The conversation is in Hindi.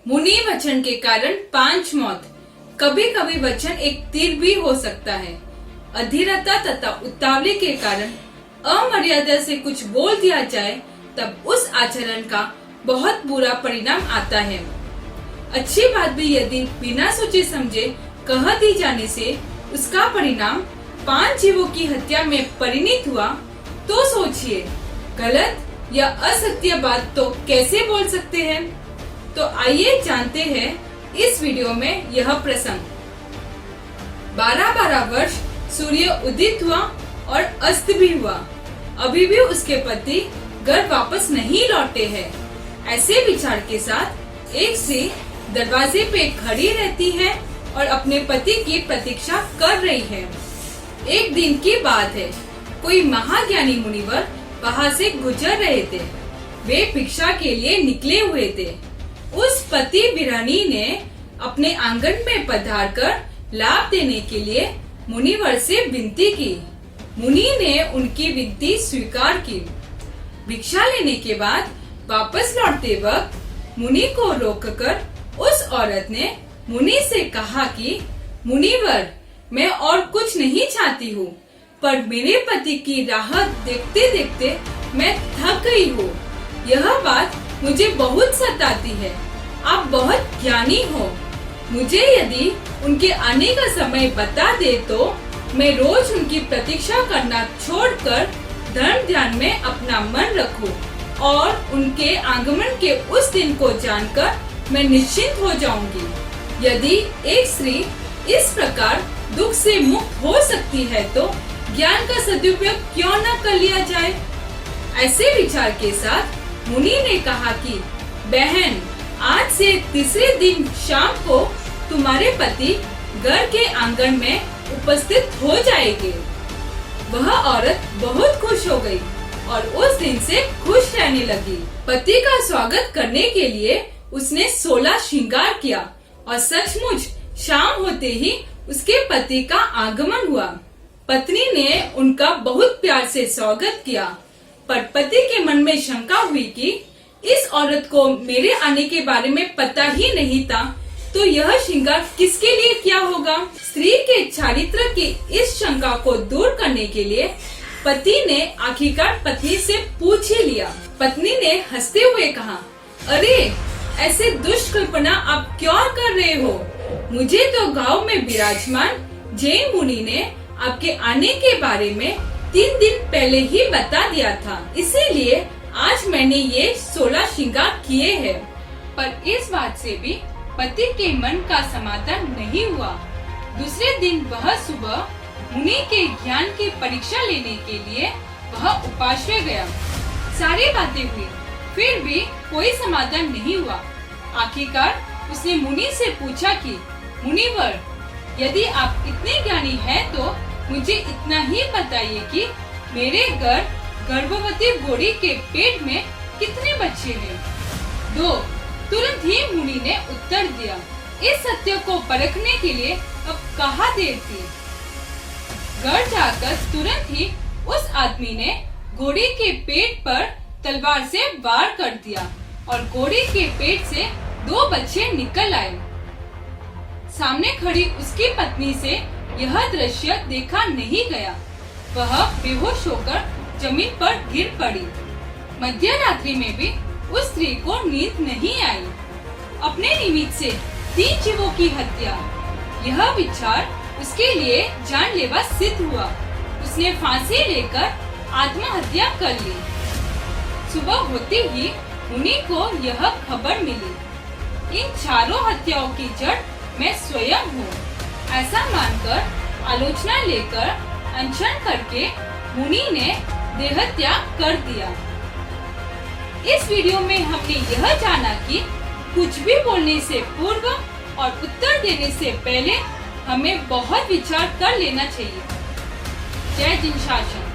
मुनि वचन के कारण 5 मौत। कभी कभी वचन एक तीर भी हो सकता है। अधीरता तथा उतावली के कारण अमर्यादा से कुछ बोल दिया जाए तब उस आचरण का बहुत बुरा परिणाम आता है। अच्छी बात भी यदि बिना सोचे समझे कह दी जाने से उसका परिणाम 5 जीवों की हत्या में परिणित हुआ तो सोचिए गलत या असत्य बात तो कैसे बोल सकते हैं। तो आइए जानते हैं इस वीडियो में यह प्रसंग। 12-12 वर्ष सूर्य उदित हुआ और अस्त भी हुआ, अभी भी उसके पति घर वापस नहीं लौटे हैं। ऐसे विचार के साथ एक स्त्री दरवाजे पे खड़ी रहती है और अपने पति की प्रतीक्षा कर रही है। एक दिन की बात है, कोई महाज्ञानी मुनिवर वहाँ से गुजर रहे थे। वे भिक्षा के लिए निकले हुए थे। उस पति विरहणी ने अपने आंगन में पधार कर लाभ देने के लिए मुनिवर से विनती की। मुनि ने उनकी विनती स्वीकार की। भिक्षा लेने के बाद वापस लौटते वक्त मुनि को रोककर उस औरत ने मुनि से कहा कि मुनिवर, मैं और कुछ नहीं चाहती हूँ, पर मेरे पति की राह देखते देखते मैं थक गई हूँ। यह बात मुझे बहुत सताती है। आप बहुत ज्ञानी हो, मुझे यदि उनके आने का समय बता दे तो मैं रोज उनकी प्रतीक्षा करना छोड़कर धर्म ध्यान में अपना मन रखूं और उनके आगमन के उस दिन को जानकर मैं निश्चिंत हो जाऊंगी। यदि एक स्त्री इस प्रकार दुख से मुक्त हो सकती है तो ज्ञान का सदुपयोग क्यों न कर लिया जाए। ऐसे विचार के साथ मुनि ने कहा कि बहन, आज से तीसरे दिन शाम को तुम्हारे पति घर के आंगन में उपस्थित हो जाएंगे। वह औरत बहुत खुश हो गई और उस दिन से खुश रहने लगी। पति का स्वागत करने के लिए उसने 16 श्रृंगार किया और सचमुच शाम होते ही उसके पति का आगमन हुआ। पत्नी ने उनका बहुत प्यार से स्वागत किया, पर पति के मन में शंका हुई कि इस औरत को मेरे आने के बारे में पता ही नहीं था, तो यह श्रृंगार किसके लिए किया होगा। स्त्री के चारित्र की इस शंका को दूर करने के लिए पति ने आखिरकार पत्नी से पूछ ही लिया। पत्नी ने हंसते हुए कहा, अरे ऐसे दुष्ट कल्पना आप क्यों कर रहे हो। मुझे तो गांव में विराजमान जैन मुनि ने आपके आने के बारे में 3 दिन पहले ही बता दिया था, इसीलिए आज मैंने ये 16 श्रृंगार किए हैं। पर इस बात से भी पति के मन का समाधान नहीं हुआ। दूसरे दिन वह सुबह मुनि के ज्ञान की परीक्षा लेने के लिए वह उपाश्रय गया। सारी बातें हुई, फिर भी कोई समाधान नहीं हुआ। आखिरकार उसने मुनि से पूछा कि मुनिवर, यदि आप इतने ज्ञानी हैं तो मुझे इतना ही बताइए कि मेरे घर गर्भवती घोड़ी के पेट में कितने बच्चे हैं। 2। तुरंत ही मुनि ने उत्तर दिया। इस सत्य को परखने के लिए अब कहाँ देर थी। घर जाकर तुरंत ही उस आदमी ने घोड़ी के पेट पर तलवार से वार कर दिया और घोड़ी के पेट से 2 बच्चे निकल आए। सामने खड़ी उसकी पत्नी से यह दृश्य देखा नहीं गया। वह बेहोश होकर जमीन पर गिर पड़ी। मध्य रात्रि में भी उस स्त्री को नींद नहीं आई। अपने निमित्त से 3 जीवों की हत्या, यह विचार उसके लिए जानलेवा सिद्ध हुआ। उसने फांसी लेकर आत्महत्या कर ली। सुबह होते ही मुनि को यह खबर मिली। इन चारों हत्याओं की जड़ मैं स्वयं हूँ। ऐसा मानकर आलोचना लेकर अनशन करके मुनि ने देह त्याग कर दिया। इस वीडियो में हमने यह जाना कि कुछ भी बोलने से पूर्व और उत्तर देने से पहले हमें बहुत विचार कर लेना चाहिए। जय जिन शासन।